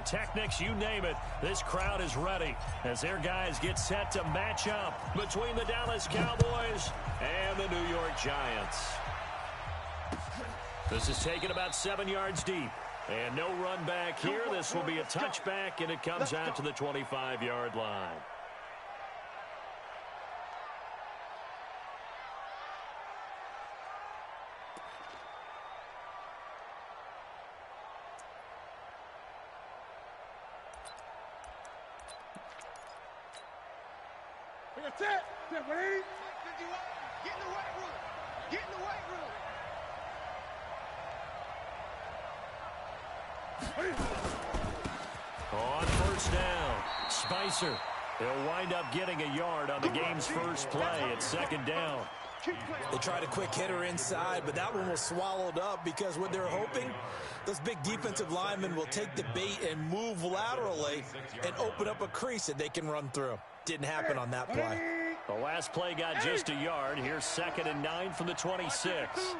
Technics, you name it, this crowd is ready as their guys get set to match up between the Dallas Cowboys and the New York Giants. This is taken about 7 yards deep. And no run back here. This will be a touchback, and it comes out to the 25-yard line. That's it. Get in the weight room. Get in the weight room. On first down, Spicer. He'll wind up getting a yard on the game's first play at second down. They tried a quick hitter inside, but that one was swallowed up because what they're hoping, those big defensive linemen will take the bait and move laterally and open up a crease that they can run through. Didn't happen on that play. The last play got just a yard. Here's 2nd and 9 from the 26.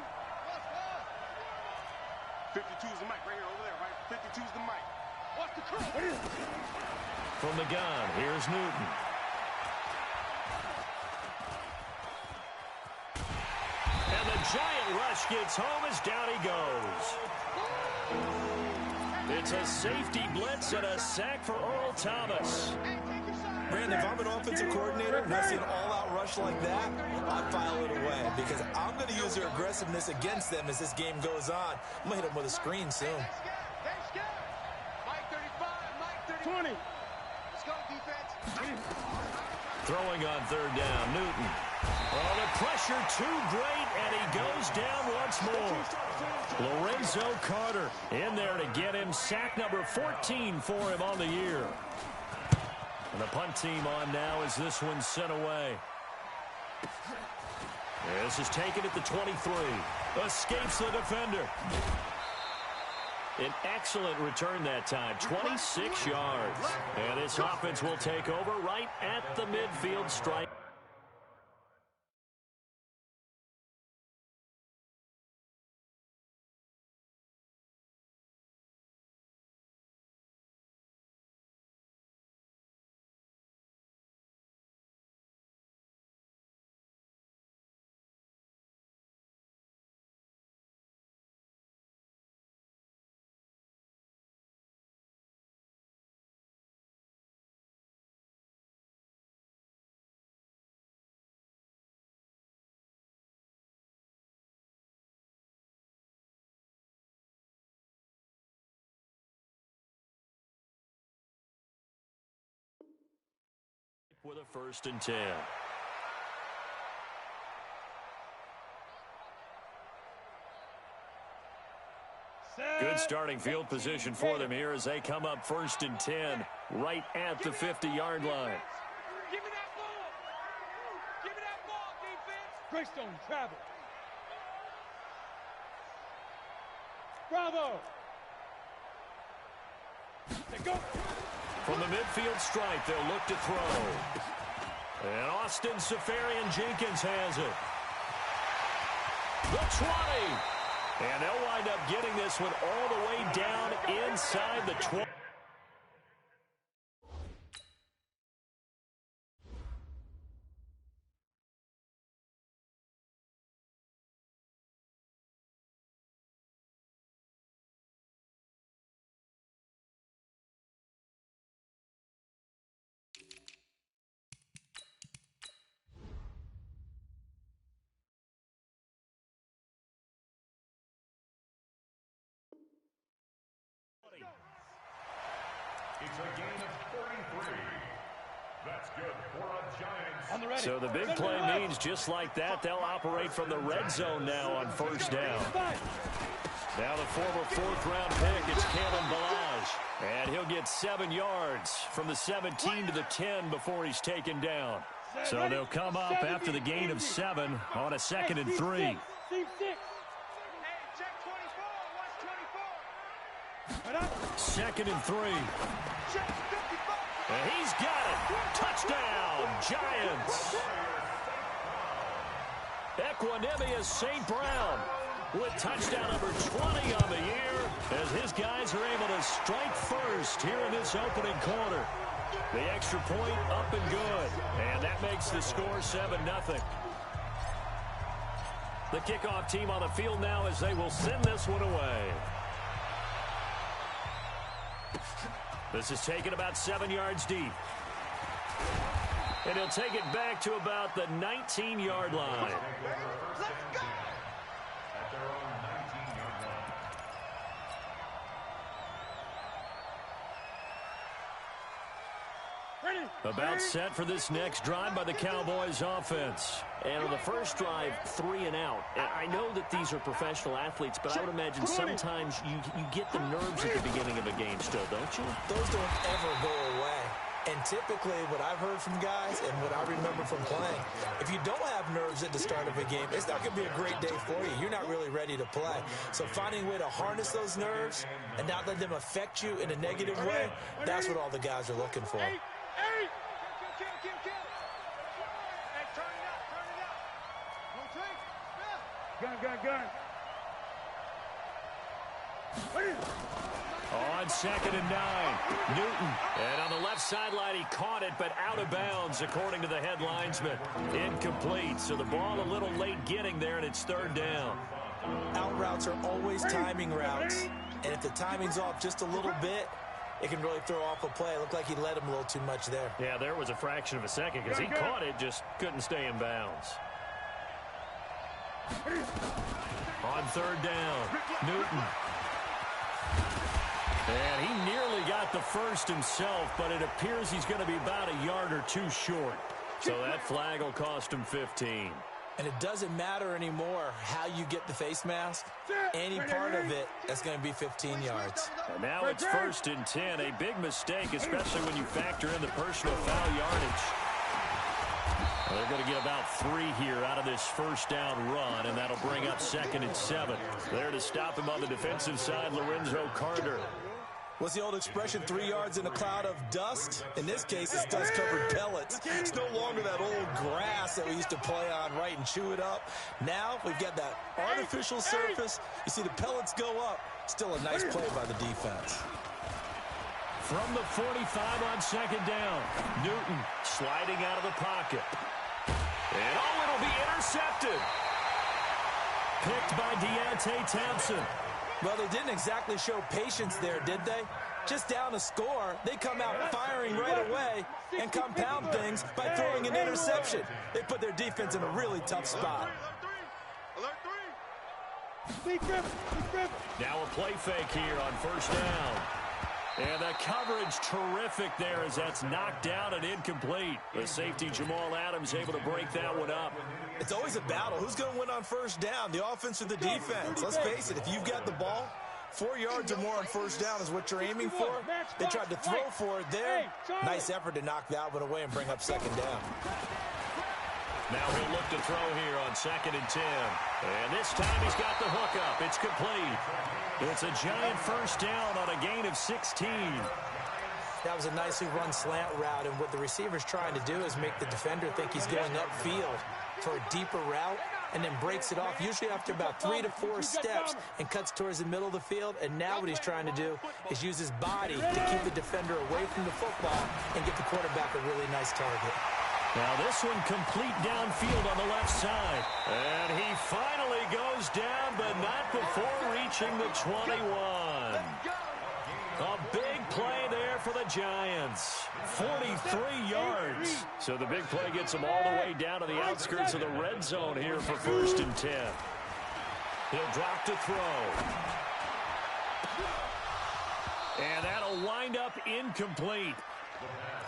52's the mic right here over there, right? 52's the mic. Watch the curl. From the gun, here's Newton. And the giant rush gets home as down he goes. It's a safety blitz and a sack for Earl Thomas. Brandon, if I'm an offensive coordinator and I see an all-out rush like that, I'd file it away because I'm going to use their aggressiveness against them as this game goes on. I'm going to hit them with a screen soon. Mike 35, Mike 30. 20. Let's go, defense. Throwing on third down, Newton. Oh, the pressure too great, and he goes down once more. Lorenzo Carter in there to get him sack number 14 for him on the year. And the punt team on now as this one's sent away. This is taken at the 23. Escapes the defender. An excellent return that time, 26 yards. And this offense will take over right at the midfield stripe. With a 1st and 10. Good starting field position for them here as they come up 1st and 10 right at the 50-yard line. Give me that ball. Give me that ball, defense. Greystone, travel. Bravo. They go. From the midfield stripe, they'll look to throw. And Austin Safarian-Jenkins has it. The 20. And they'll wind up getting this one all the way down inside the 20. It's a gain of 33. That's good for a Giants. So the big play means just like that, they'll operate from the red zone now on 1st down. Now the former 4th-round pick, it's Kalen Ballage. And he'll get 7 yards from the 17 to the 10 before he's taken down. So they'll come up after the gain of 7 on a 2nd and 3. Second and 3. And he's got it. Touchdown, Giants. Equanimous St. Brown. with touchdown number 20 on the year as his guys are able to strike first here in this opening quarter. The extra point up and good, and that makes the score 7-0. The kickoff team on the field now as they will send this one away. This is taken about 7 yards deep. And he'll take it back to about the 19-yard line. Let's go! At their own 19-yard line. Ready? About set for this next drive by the Cowboys offense. And on the first drive, 3 and out. And I know that these are professional athletes, but I would imagine sometimes you get the nerves at the beginning of a game still, don't you? Those don't ever go away. And typically, what I've heard from guys and what I remember from playing, if you don't have nerves at the start of a game, it's not going to be a great day for you. You're not really ready to play. So finding a way to harness those nerves and not let them affect you in a negative way, that's what all the guys are looking for. Hey! Kill. Hey, turn it out. No trade. Gun. Ready? On 2nd and 9, Newton. And on the left sideline, he caught it, but out of bounds, according to the head linesman. Incomplete, so the ball a little late getting there, and it's 3rd down. Out routes are always timing routes. And if the timing's off just a little bit, it can really throw off a play. It looked like he led him a little too much there. Yeah, there was a fraction of a second because he caught it, just couldn't stay in bounds. On 3rd down, Newton. And he nearly got the first himself, but it appears he's going to be about a yard or 2 short. So that flag will cost him 15. And it doesn't matter anymore how you get the face mask. Any part of it, that's going to be 15 yards. And now it's 1st and 10. A big mistake, especially when you factor in the personal foul yardage. Well, they're going to get about 3 here out of this first down run, and that'll bring up 2nd and 7. There to stop him on the defensive side, Lorenzo Carter. What's the old expression, 3 yards in a cloud of dust? In this case, it's dust-covered pellets. It's no longer that old grass that we used to play on, right, and chew it up. Now we've got that artificial surface. You see the pellets go up. Still a nice play by the defense. From the 45 on 2nd down, Newton sliding out of the pocket. And it'll be intercepted. Picked by Deontay Thompson. Well, they didn't exactly show patience there, did they? Just down a score, they come out firing right away and compound things by throwing an interception. They put their defense in a really tough spot. Alert 3. Now a play fake here on 1st down. And the coverage terrific there as that's knocked down and incomplete. The safety Jamal Adams able to break that one up. It's always a battle. Who's going to win on 1st down, the offense or the defense? Let's face it, if you've got the ball, 4 yards or more on 1st down is what you're aiming for. They tried to throw for it there. Nice effort to knock that one away and bring up 2nd down. Now he'll look to throw here on 2nd and 10. And this time he's got the hook up. It's complete. It's a giant 1st down on a gain of 16. That was a nicely run slant route, and what the receiver's trying to do is make the defender think he's going upfield for a deeper route and then breaks it off, usually after about 3 to 4 steps, and cuts towards the middle of the field. And now what he's trying to do is use his body to keep the defender away from the football and get the quarterback a really nice target. Now this one complete downfield on the left side. And he finally goes down, but not before reaching the 21. A big play there for the Giants. 43 yards. So the big play gets them all the way down to the outskirts of the red zone here for 1st and 10. He'll drop to throw. And that'll wind up incomplete.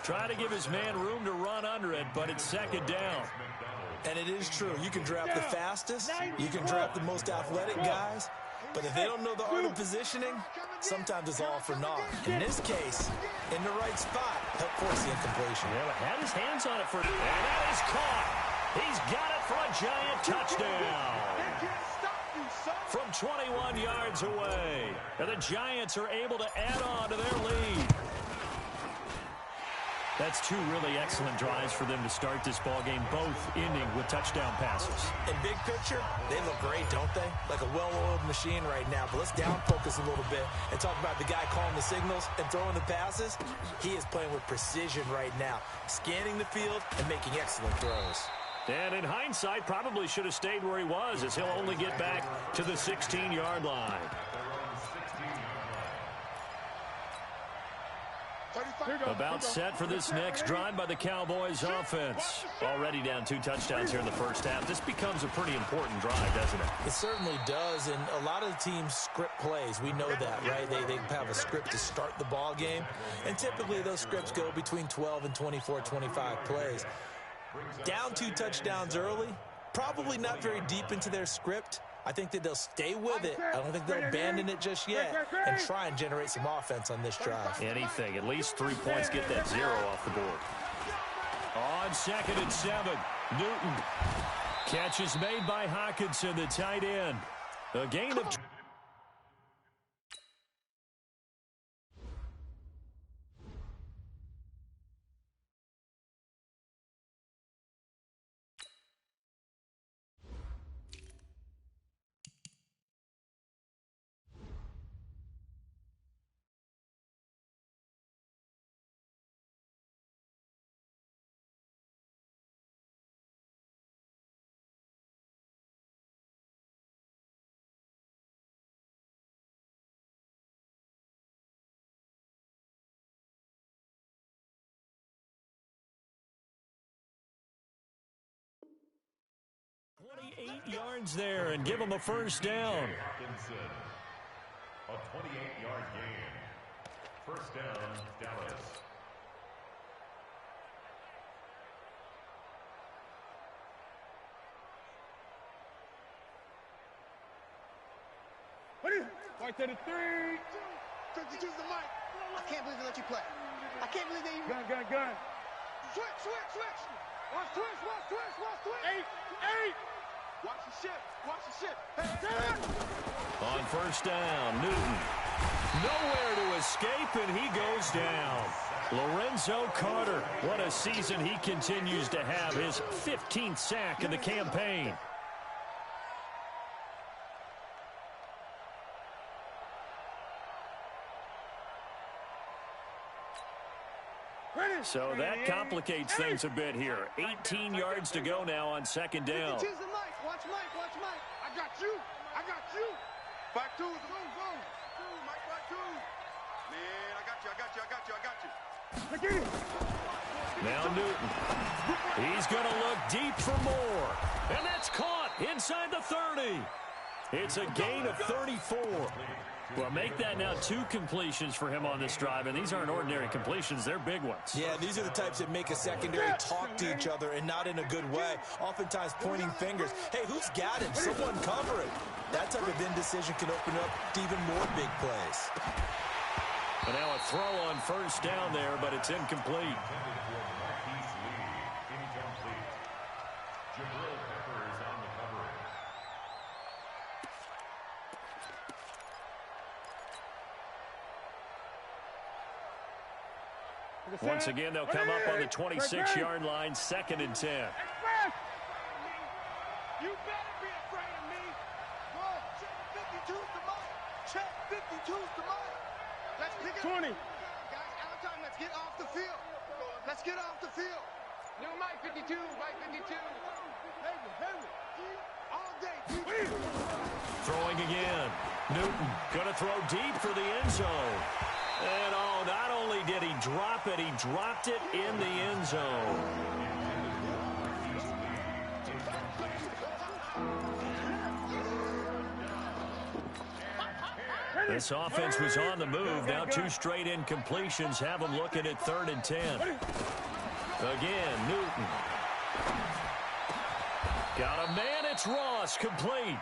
Trying to give his man room to run under it, but it's 2nd down. And it is true. You can draft the fastest. You can draft the most athletic guys. But if they don't know the art of positioning, sometimes it's all for naught. In this case, in the right spot, help force the incompletion. Well, had his hands on it for... And that is caught. He's got it for a giant touchdown. From 21 yards away. And the Giants are able to add on to their lead. That's two really excellent drives for them to start this ball game, both ending with touchdown passes. In big picture, they look great, don't they? Like a well-oiled machine right now. But let's down focus a little bit and talk about the guy calling the signals and throwing the passes. He is playing with precision right now, scanning the field and making excellent throws. And in hindsight, probably should have stayed where he was, as he'll only get back to the 16-yard line. About set for this next drive by the Cowboys offense. Already down 2 touchdowns here in the first half. This becomes a pretty important drive, doesn't it? It certainly does, and a lot of the teams script plays. We know that, right? They have a script to start the ball game, and typically those scripts go between 12 and 24, 25 plays. Down 2 touchdowns early, probably not very deep into their script. I think that they'll stay with it. I don't think they'll abandon it just yet and try and generate some offense on this drive. Anything. At least 3 points, get that 0 off the board. On 2nd and 7, Newton. Catch is made by Hawkinson, the tight end. A gain of... yards there and give him a first down. A 28-yard gain. First down, Dallas. White to the 3. 52's the mic. I can't believe they let you play. I can't believe they even... Gun. Switch. Watch twist. 8. Watch the shit. Hey. On first down, Newton. Nowhere to escape, and he goes down. Lorenzo Carter, what a season he continues to have. His 15th sack in the campaign. So that complicates things a bit here. 18 yards to go now on 2nd down. Watch Mike. I got you. Back two. Go. Mike, back two. Man, I got you. Now Newton. He's going to look deep for more. And that's caught inside the 30. It's a gain of 34. Well, make that now 2 completions for him on this drive, and these aren't ordinary completions. They're big ones. Yeah, these are the types that make a secondary talk to each other and not in a good way, oftentimes pointing fingers. Hey, who's got him? Someone cover it. That type of indecision can open up to even more big plays. And now a throw on first down there, but it's incomplete. Once again, they'll come up on the 26-yard line, 2nd and 10. You better be afraid of me. Go. Check 52's the mic. Check 52's the mic. Let's pick it up. 20. Guys, out of time. Let's get off the field. New mic 52. Mic 52. Henry. All day. Throwing again. Newton going to throw deep for the end zone. And not only did he drop it, he dropped it in the end zone. This offense was on the move. Now 2 straight incompletions have them looking at 3rd and 10. Again, Newton. Got a man, it's Ross, complete.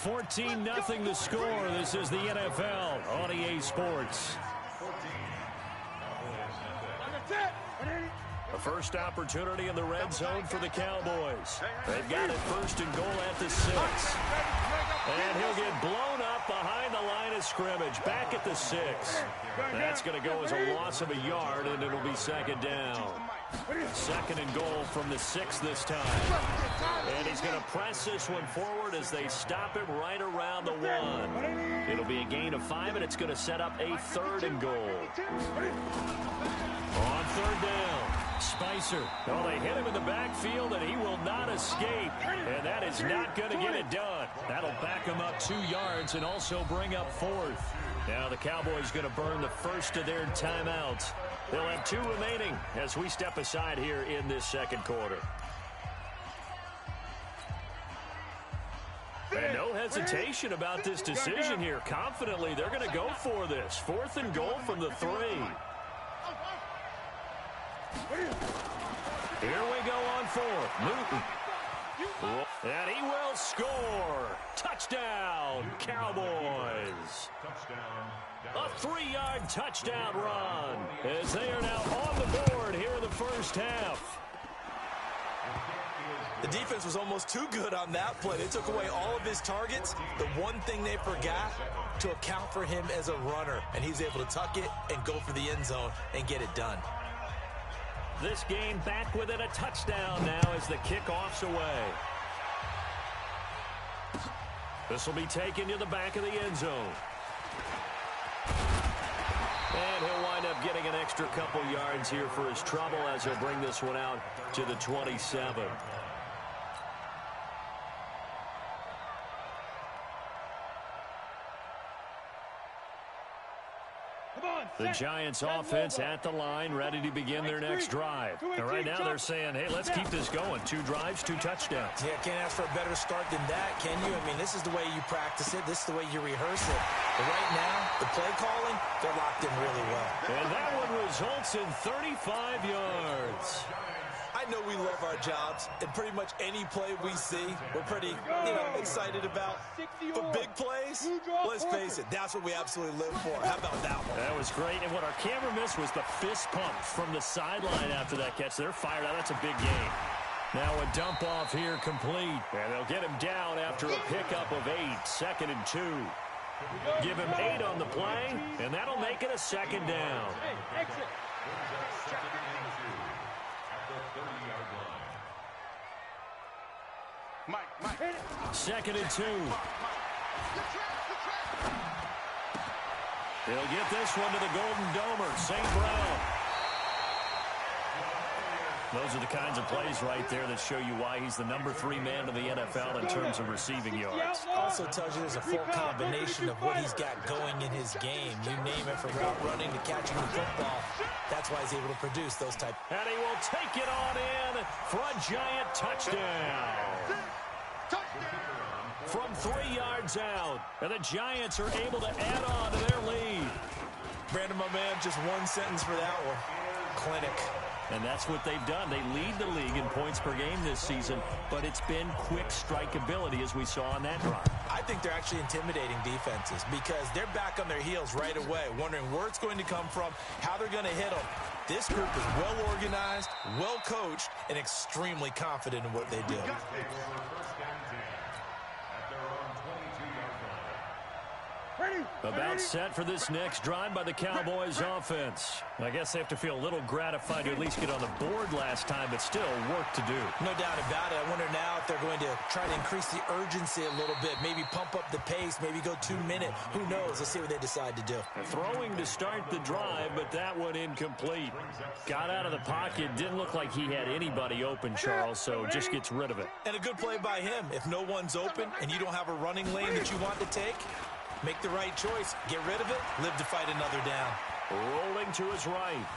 14-0 the score. This is the NFL on EA Sports. A first opportunity in the red zone for the Cowboys. They've got it first and goal at the 6. And he'll get blown up behind the line of scrimmage, back at the 6. That's going to go as a loss of a yard, and it'll be second down. Second and goal from the 6 this time. And he's going to press this one forward as they stop him right around the 1. It'll be a gain of 5, and it's going to set up a third and goal. On third down, Spicer. Oh, they hit him in the backfield, and he will not escape. And that is not going to get it done. That'll back him up 2 yards and also bring up 4th. Now the Cowboys going to burn the first of their timeouts. They'll have 2 remaining as we step aside here in this second quarter. And no hesitation about this decision here. Confidently, they're going to go for this. 4th and goal from the 3. Here we go on 4th. Newton. And he will score. Touchdown, Cowboys. A 3-yard touchdown run as they are now on the board here in the first half. The defense was almost too good on that play. They took away all of his targets. The one thing they forgot, to account for him as a runner. And he's able to tuck it and go for the end zone and get it done. This game back within a touchdown now as the kickoff's away. This will be taken to the back of the end zone. And he'll wind up getting an extra couple yards here for his trouble as he'll bring this one out to the 27. The Giants offense at the line, ready to begin their next drive. And right now they're saying, hey, let's keep this going. 2 drives, 2 touchdowns. Yeah, can't ask for a better start than that, can you? I mean, this is the way you practice it. This is the way you rehearse it. But right now, the play calling, they're locked in really well. And that one results in 35 yards. I know we love our jobs, and pretty much any play we see, we're pretty, excited about. But big plays, let's face it, that's what we absolutely live for. How about that one? That was great, and what our camera missed was the fist pump from the sideline after that catch. They're fired out. That's a big gain. Now a dump off here complete, and they'll get him down after a pickup of 8, 2nd and 2. Give him 8 on the play, and that'll make it a second down. Exit. 2nd and 2. He'll get this one to the Golden Domer, St. Brown. Those are the kinds of plays right there that show you why he's the number 3 man in the NFL in terms of receiving yards. Also tells you there's a full combination of what he's got going in his game. You name it, from route running to catching the football. That's why he's able to produce those type. And he will take it on in for a Giant touchdown. From 3 yards out, and the Giants are able to add on to their lead. Brandon, my man, just one sentence for that one. Clinic. And that's what they've done. They lead the league in points per game this season, but it's been quick strikeability as we saw on that drive. I think they're actually intimidating defenses because they're back on their heels right away, wondering where it's going to come from, how they're going to hit them. This group is well organized, well coached, and extremely confident in what they do. About set for this next drive by the Cowboys offense. I guess they have to feel a little gratified to at least get on the board last time, but still work to do. No doubt about it. I wonder now if they're going to try to increase the urgency a little bit, maybe pump up the pace, maybe go 2-minute. Who knows? Let's see what they decide to do. Throwing to start the drive, but that one incomplete. Got out of the pocket. Didn't look like he had anybody open, Charles, so just gets rid of it. And a good play by him. If no one's open and you don't have a running lane that you want to take, make the right choice. Get rid of it. Live to fight another down. Rolling to his right.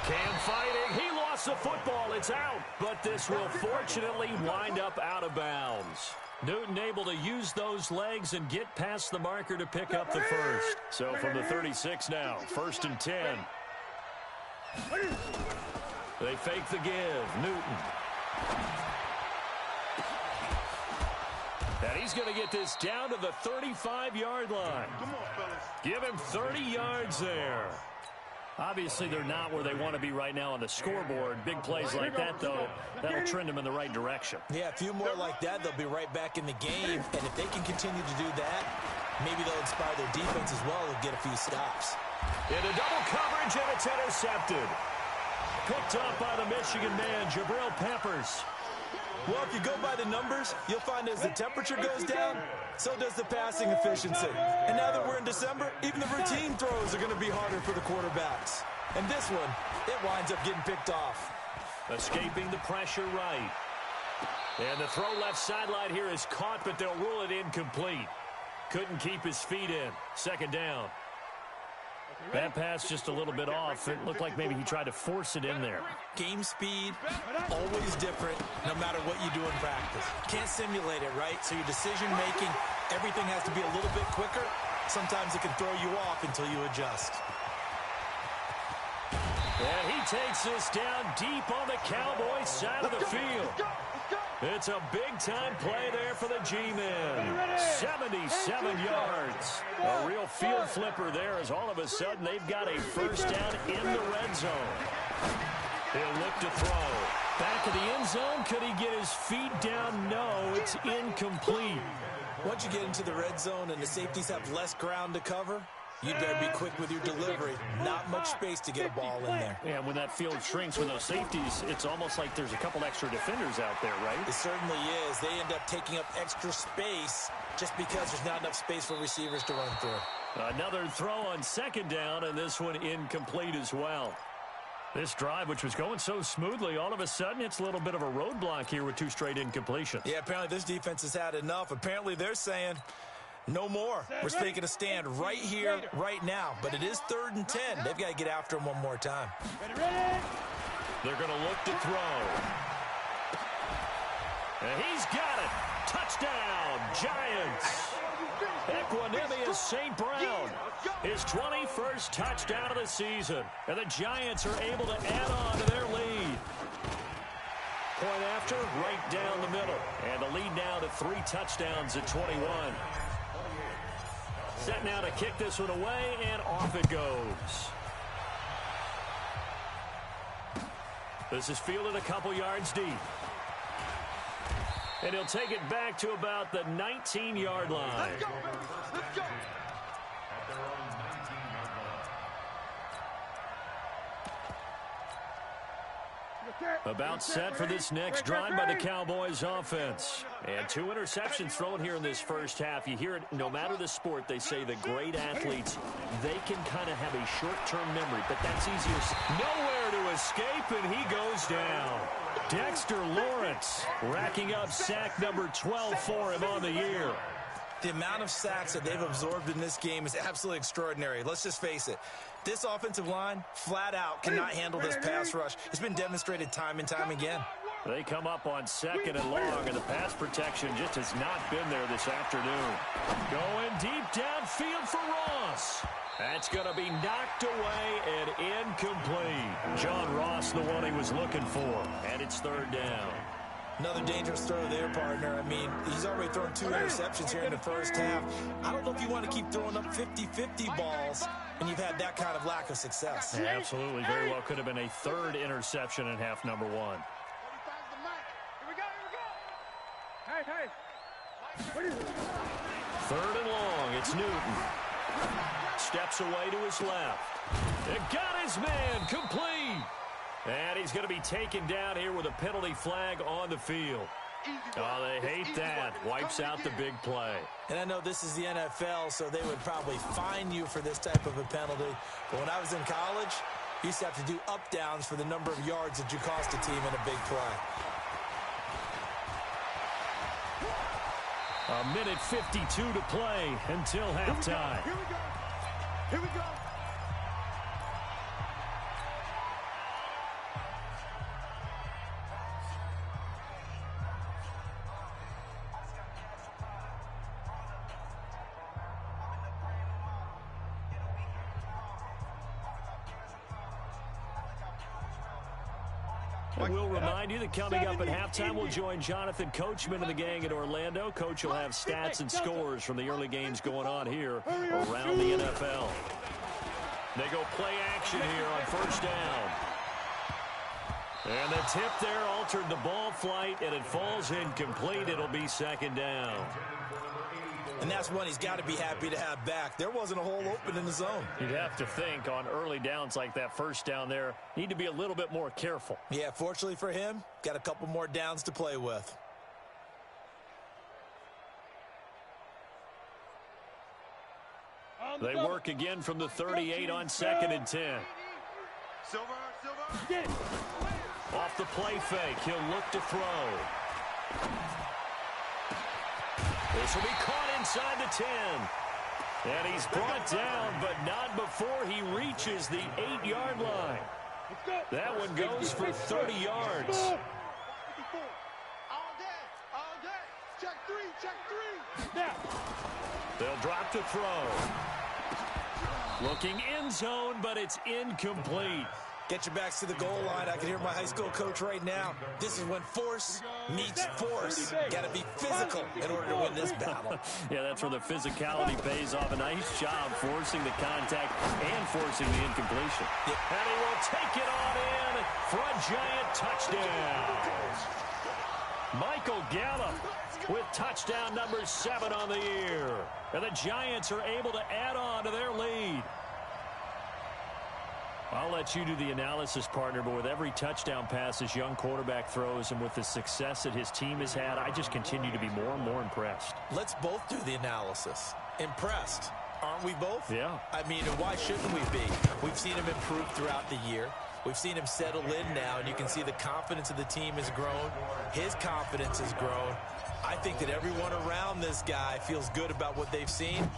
Cam fighting. He lost the football. It's out. But this will fortunately wind up out of bounds. Newton able to use those legs and get past the marker to pick up the first. So from the 36 now, 1st and 10. They fake the give. Newton. And he's going to get this down to the 35-yard line. Give him 30 yards there. Obviously, they're not where they want to be right now on the scoreboard. Big plays like that, though, that'll trend them in the right direction. Yeah, a few more like that, they'll be right back in the game. And if they can continue to do that, maybe they'll inspire their defense as well and get a few stops. Into double coverage, and it's intercepted. Picked up by the Michigan man, Jabril Peppers. Well, if you go by the numbers, you'll find as the temperature goes down, so does the passing efficiency. And now that we're in December, even the routine throws are going to be harder for the quarterbacks. And this one, it winds up getting picked off. Escaping the pressure right. And the throw left sideline here is caught, but they'll rule it incomplete. Couldn't keep his feet in. Second down. That pass just a little bit off. It looked like maybe he tried to force it in there. Game speed, always different, no matter what you do in practice. Can't simulate it, right? So your decision-making, everything has to be a little bit quicker. Sometimes it can throw you off until you adjust. And he takes this down deep on the Cowboys side of the field. It's a big-time play there for the G-men. 77 yards. A real field flipper there as all of a sudden they've got a first down in the red zone. He'll look to throw. Back of the end zone. Could he get his feet down? No, it's incomplete. Once you get into the red zone and the safeties have less ground to cover, you'd better be quick with your delivery. Not much space to get a ball in there. Yeah, when that field shrinks with those safeties, it's almost like there's a couple extra defenders out there, right? It certainly is. They end up taking up extra space just because there's not enough space for receivers to run through. Another throw on second down, and this one incomplete as well. This drive, which was going so smoothly, all of a sudden it's a little bit of a roadblock here with two straight incompletions. Yeah, apparently this defense has had enough. Apparently they're saying, no more. We're taking a stand right here, right now. But it is 3rd and 10. They've got to get after him one more time. They're going to look to throw. And he's got it. Touchdown, Giants. Equanimous St. Brown. His 21st touchdown of the season. And the Giants are able to add on to their lead. Point after, right down the middle. And the lead now to 3 touchdowns at 21. Set now to kick this one away, and off it goes. This is fielded a couple yards deep. And he'll take it back to about the 19-yard line. Let's go. About set for this next drive by the Cowboys offense. And 2 interceptions thrown here in this first half. You hear it, no matter the sport, they say the great athletes, they can kind of have a short-term memory, but that's easier. Nowhere to escape, and he goes down. Dexter Lawrence racking up sack number 12 for him on the year. The amount of sacks that they've absorbed in this game is absolutely extraordinary. Let's just face it. This offensive line, flat out, cannot handle this pass rush. It's been demonstrated time and time again. They come up on 2nd and long, and the pass protection just has not been there this afternoon. Going deep downfield for Ross. That's going to be knocked away and incomplete. John Ross, the one he was looking for, and it's 3rd down. Another dangerous throw there, partner. I mean, he's already thrown 2 interceptions here in the first half. I don't know if you want to keep throwing up 50-50 balls, and you've had that kind of lack of success. Yeah, absolutely. Very well could have been a 3rd interception in half number 1. Here we go. Hey. What is it? 3rd and long. It's Newton. Steps away to his left. It got his man complete. And he's going to be taken down here with a penalty flag on the field. Oh, they hate that. Wipes out the big play. And I know this is the NFL, so they would probably fine you for this type of a penalty. But when I was in college, you used to have to do up-downs for the number of yards that you cost a team in a big play. A minute 52 to play until halftime. Here we go. We'll remind you that coming up at halftime, we'll join Jonathan Coachman and the gang in Orlando. Coach will have stats and scores from the early games going on here around the NFL. They go play action here on first down. And the tip there altered the ball flight, and it falls incomplete. It'll be second down. And that's one he's got to be happy to have back. There wasn't a hole open in the zone. You'd have to think on early downs like that first down there, need to be a little bit more careful. Yeah, fortunately for him, got a couple more downs to play with. They work again from the 38 on 2nd and 10. Silver. Off the play fake, he'll look to throw. This will be caught inside the 10. And he's brought down, but not before he reaches the 8-yard line. That one goes for 30 yards. All day. Check three. They'll drop to throw. Looking end zone, but it's incomplete. Get your backs to the goal line. I can hear my high school coach right now. This is when force meets force. Got to be physical in order to win this battle. Yeah, that's where the physicality pays off. A nice job forcing the contact and forcing the incompletion. Yeah. And he will take it on in for a giant touchdown. Michael Gallup with touchdown number 7 on the year. And the Giants are able to add on to their lead. I'll let you do the analysis, partner, but with every touchdown pass this young quarterback throws and with the success that his team has had, I just continue to be more and more impressed. Let's both do the analysis. Impressed, aren't we both? Yeah. I mean, and why shouldn't we be? We've seen him improve throughout the year. We've seen him settle in now, and you can see the confidence of the team has grown. His confidence has grown. I think that everyone around this guy feels good about what they've seen,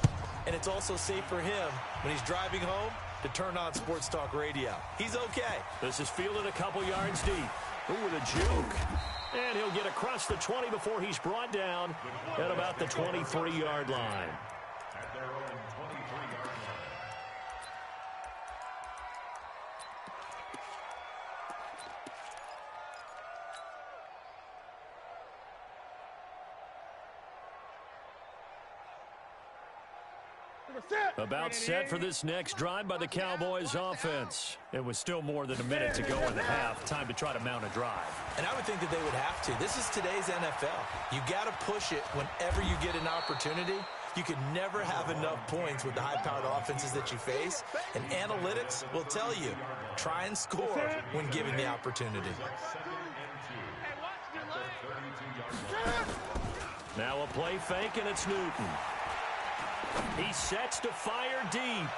and it's also safe for him when he's driving home to turn on Sports Talk Radio. He's okay. This is fielded a couple yards deep. Ooh, with a juke. And he'll get across the 20 before he's brought down at about the 23-yard line. At their own 23-yard line. About set for this next drive by the Cowboys offense. It was still more than a minute to go in the half. Time to try to mount a drive. And I would think that they would have to. This is today's NFL. You got to push it whenever you get an opportunity. You can never have enough points with the high-powered offenses that you face. And analytics will tell you, try and score when given the opportunity. Now a play fake, and it's Newton. He sets to fire deep.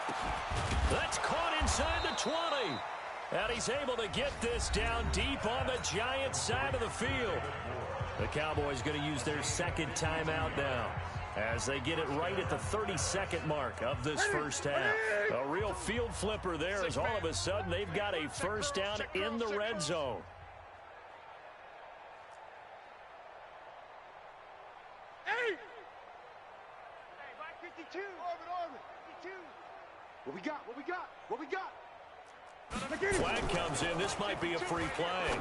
That's caught inside the 20. And he's able to get this down deep on the Giants side of the field. The Cowboys going to use their second timeout now as they get it right at the 30-second mark of this first half. A real field flipper there as all of a sudden they've got a first down in the red zone. What we got? Flag comes in. This might be a free play.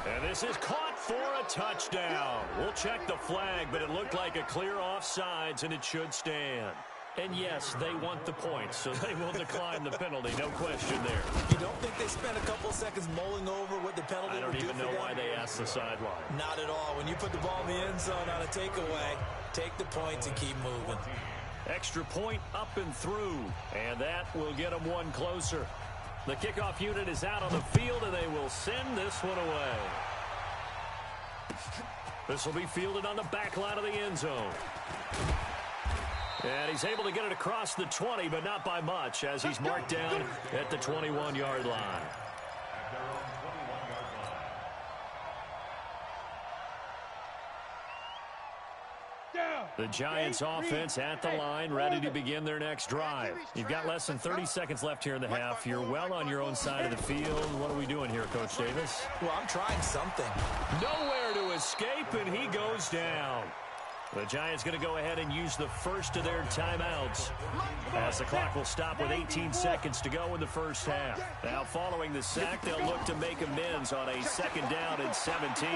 And this is caught for a touchdown. We'll check the flag, but it looked like a clear offsides, and it should stand. And yes, they want the points, so they will decline the penalty. No question there. You don't think they spent a couple of seconds mulling over what the penalty would do for them? I don't even know why they asked the sideline. Not at all. When you put the ball in the end zone on a takeaway, take the points and keep moving. Extra point up and through, and that will get them one closer. The kickoff unit is out on the field, and they will send this one away. This will be fielded on the back line of the end zone. And he's able to get it across the 20, but not by much, as he's marked down at the 21-yard line. The Giants offense at the line, ready to begin their next drive. You've got less than 30 seconds left here in the half. You're well on your own side of the field. What are we doing here, Coach Davis? Well, I'm trying something. Nowhere to escape, and he goes down. The Giants going to go ahead and use the first of their timeouts as the clock will stop with 18 seconds to go in the first half. Now, following the sack, they'll look to make amends on a second down and 17.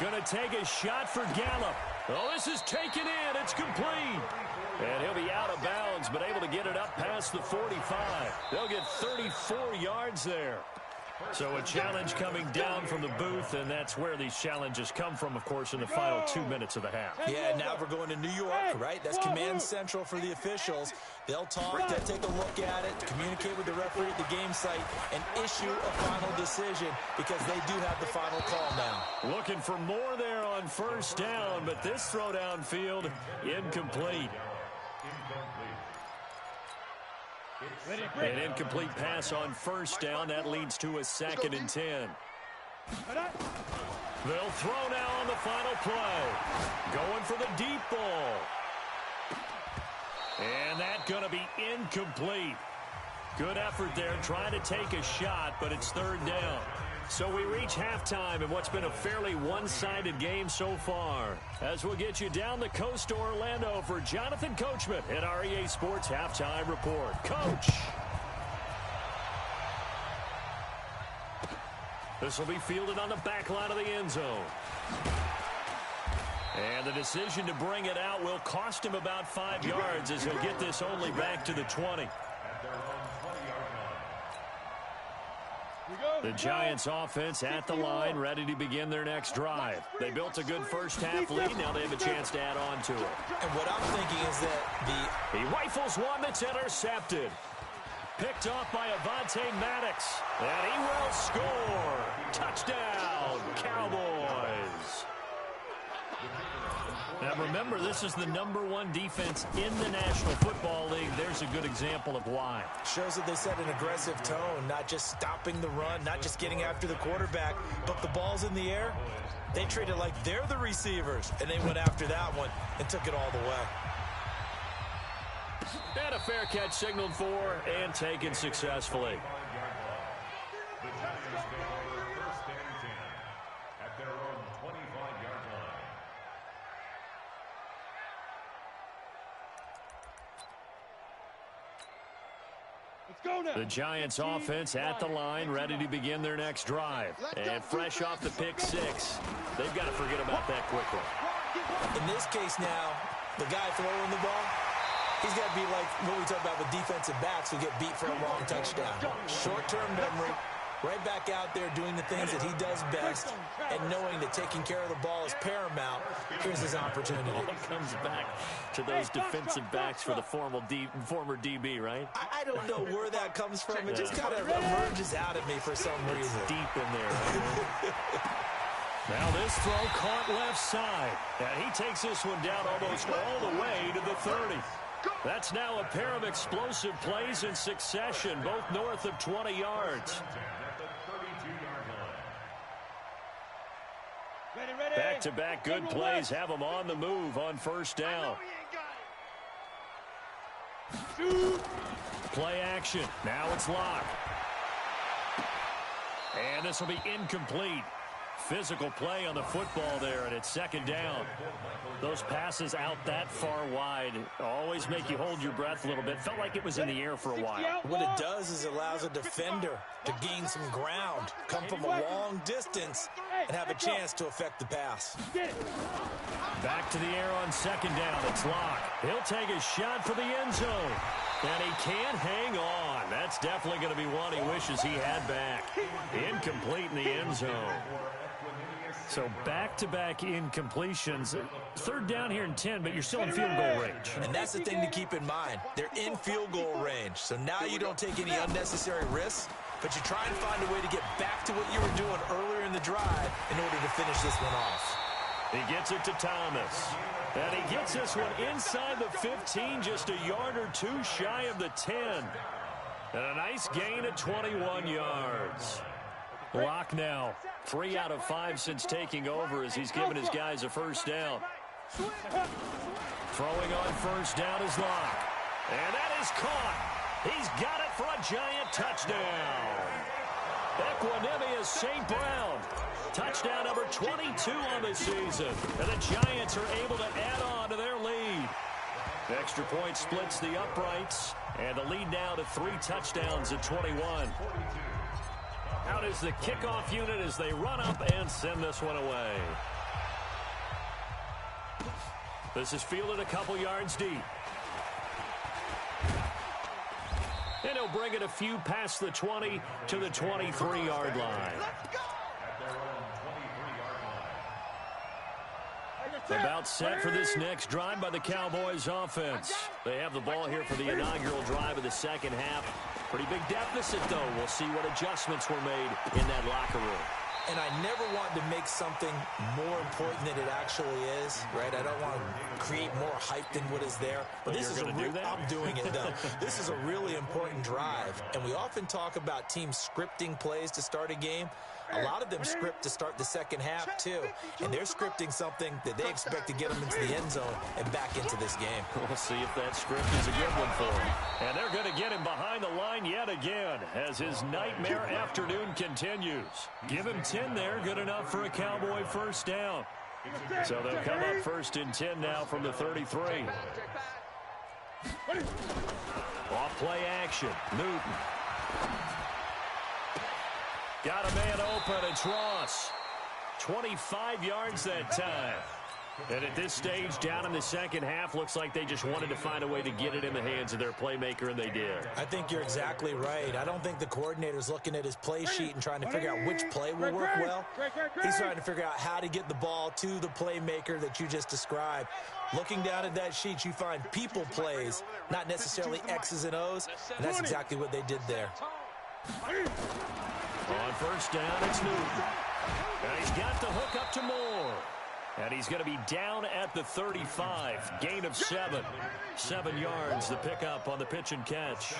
Going to take a shot for Gallup. Oh, this is taken in. It's complete. And he'll be out of bounds, but able to get it up past the 45. They'll get 34 yards there. So a challenge coming down from the booth, and that's where these challenges come from, of course, in the final 2 minutes of the half. Yeah, now we're going to New York, right? That's command central for the officials. They'll talk, they'll take a look at it, communicate with the referee at the game site, and issue a final decision because they do have the final call now. Looking for more there on first down, but this throw downfield, incomplete. An incomplete pass on first down. That leads to a 2nd and 10. They'll throw now on the final play. Going for the deep ball. And that's going to be incomplete. Good effort there trying to take a shot, but it's 3rd down. So we reach halftime in what's been a fairly one-sided game so far. As we'll get you down the coast to Orlando for Jonathan Coachman at our EA Sports Halftime Report. Coach! This will be fielded on the back line of the end zone. And the decision to bring it out will cost him about 5 yards as he'll get this only back to the 20. The Giants offense at the line, ready to begin their next drive. They built a good first half lead. Now they have a chance to add on to it. And what I'm thinking is that he rifles one that's intercepted. Picked off by Avonte Maddox. And he will score. Touchdown, Cowboys. Now remember, this is the #1 defense in the National Football League. There's a good example of why. Shows that they set an aggressive tone, not just stopping the run, not just getting after the quarterback, but the ball's in the air. They treat it like they're the receivers, and they went after that one and took it all the way. And a fair catch signaled for and taken successfully. The Giants offense at the line, ready to begin their next drive. And fresh off the pick 6, they've got to forget about that quickly. In this case now, the guy throwing the ball, he's got to be like what we talk about with defensive backs who get beat for a long touchdown. Short-term memory, right back out there doing the things that he does best, and knowing that taking care of the ball is paramount. Here's his opportunity. It comes back to those defensive backs for the former DB, right? I don't know where that comes from. It just kind of emerges out at me for some reason. It's deep in there. Right? Now this throw caught left side. And he takes this one down almost all the way to the 30. That's now a pair of explosive plays in succession, both north of 20 yards. Back-to-back good plays have them on the move on first down. Play action. Now it's locked. And this will be incomplete. Physical play on the football there, and it's 2nd down. Those passes out that far wide always make you hold your breath a little bit. Felt like it was in the air for a while. What it does is it allows a defender to gain some ground, come from a long distance, and have a chance to affect the pass. Back to the air on 2nd down. It's locked. He'll take a shot for the end zone. And he can't hang on. That's definitely going to be one he wishes he had back. Incomplete in the end zone. So back-to-back incompletions. 3rd down here and 10, but you're still in field goal range. And that's the thing to keep in mind. They're in field goal range. So now you don't take any unnecessary risks, but you try and find a way to get back to what you were doing earlier in the drive in order to finish this one off. He gets it to Thomas. And he gets this one inside the 15, just a yard or two shy of the 10. And a nice gain of 21 yards. Locke now, 3 out of 5 since taking over as he's given his guys a first down. Throwing on first down is Locke. And that is caught. He's got it for a Giant touchdown. Equanimous St. Brown. Touchdown number 22 on the season. And the Giants are able to add on to their lead. The extra point splits the uprights. And the lead now to 3 touchdowns at 21. Out is the kickoff unit as they run up and send this one away. This is fielded a couple yards deep. And he'll bring it a few past the 20 to the 23-yard line. About set for this next drive by the Cowboys offense. They have the ball here for the inaugural drive of the second half. Pretty big deficit, though. We'll see what adjustments were made in that locker room. And I never want to make something more important than it actually is, right? I don't want to create more hype than what is there. But this is I'm doing it, though. This is a really important drive. And we often talk about teams scripting plays to start a game. A lot of them script to start the second half, too. And they're scripting something that they expect to get them into the end zone and back into this game. We'll see if that script is a good one for him. And they're going to get him behind the line yet again as his nightmare afternoon continues. Give him 10 there, good enough for a Cowboy first down. So they'll come up first and 10 now from the 33. Off play action, Newton. Got a man open, it's Ross. 25 yards that time. And at this stage, down in the second half, looks like they just wanted to find a way to get it in the hands of their playmaker, and they did. I think you're exactly right. I don't think the coordinator's looking at his play sheet and trying to figure out which play will work well. He's trying to figure out how to get the ball to the playmaker that you just described. Looking down at that sheet, you find people plays, not necessarily X's and O's, and that's exactly what they did there. On first down, it's Newton. And he's got the hook up to Moore. And he's going to be down at the 35. Gain of 7. 7 yards, the pickup on the pitch and catch.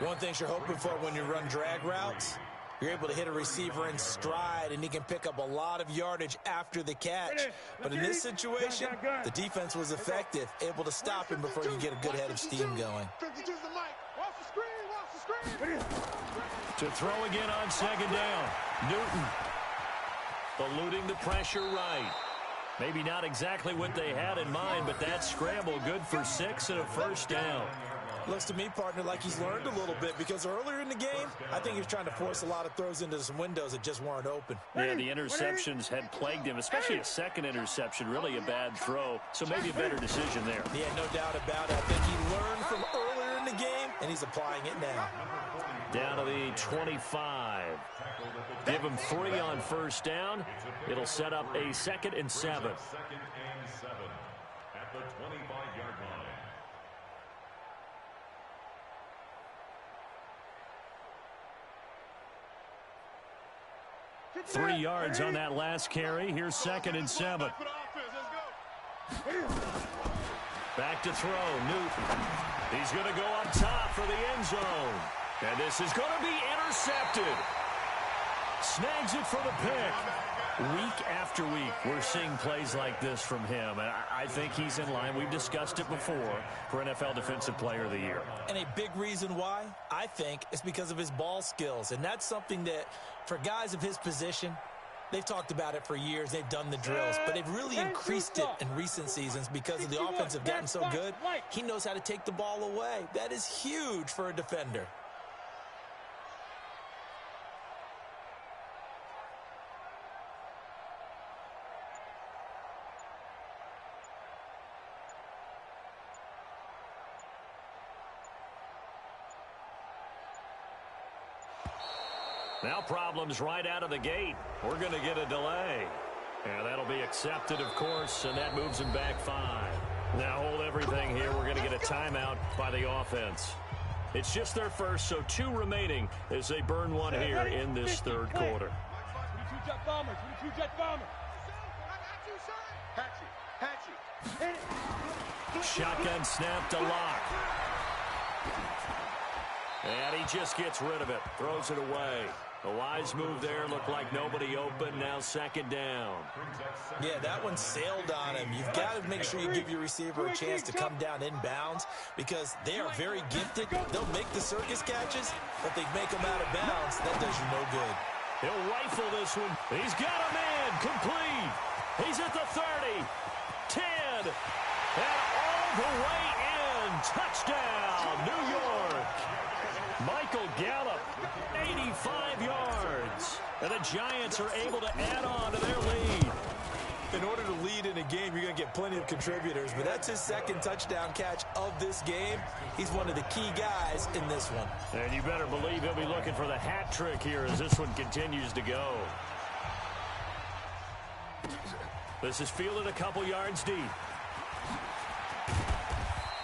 One thing you're hoping for when you run drag routes, you're able to hit a receiver in stride, and he can pick up a lot of yardage after the catch. But in this situation, the defense was effective, able to stop him before you get a good head of steam going. To throw again on second down. Newton eluding the pressure right. Maybe not exactly what they had in mind, but that scramble good for 6 and a first down. Looks to me, partner, like he's learned a little bit, because earlier in the game, I think he was trying to force a lot of throws into some windows that just weren't open. Yeah, the interceptions had plagued him, especially a second interception, really a bad throw. So maybe a better decision there. Yeah, no doubt about it. I think he learned from earlier in the game, and he's applying it now. Down to the 25. Give him 3 on first down. It'll set up a 2nd and 7. 2nd and 7 at the 25-yard line. 3 yards on that last carry. Here's 2nd and 7. Back to throw, Newton. He's going to go up top for the end zone. And this is going to be intercepted. Snags it for the pick. Week after week, we're seeing plays like this from him. And I think he's in line. We've discussed it before for NFL Defensive Player of the Year. And a big reason why, I think, is because of his ball skills. And that's something that, for guys of his position, they've talked about it for years. They've done the drills. But they've really increased it in recent seasons because of the offense have gotten so good. He knows how to take the ball away. That is huge for a defender. Now problems right out of the gate. We're going to get a delay. And that'll be accepted, of course, and that moves him back 5. Now hold everything here. We're going to get a timeout by the offense. It's just their first, so 2 remaining as they burn one here in this third quarter. 22 jet bombers, 22 jet bombers. Shotgun snap to Lock. And he just gets rid of it, throws it away. A wise move there, looked like nobody open, now 2nd down. Yeah, that one sailed on him. You've got to make sure you give your receiver a chance to come down inbounds because they are very gifted. They'll make the circus catches, but they make them out of bounds. That does you no good. He'll rifle this one. He's got a man, complete. He's at the 30, 10, and all the way in. Touchdown, New York. Michael Gallup, 85 yards. And the Giants are able to add on to their lead. In order to lead in a game, you're going to get plenty of contributors, but that's his second touchdown catch of this game. He's one of the key guys in this one. And you better believe he'll be looking for the hat trick here as this one continues to go. This is fielded a couple yards deep.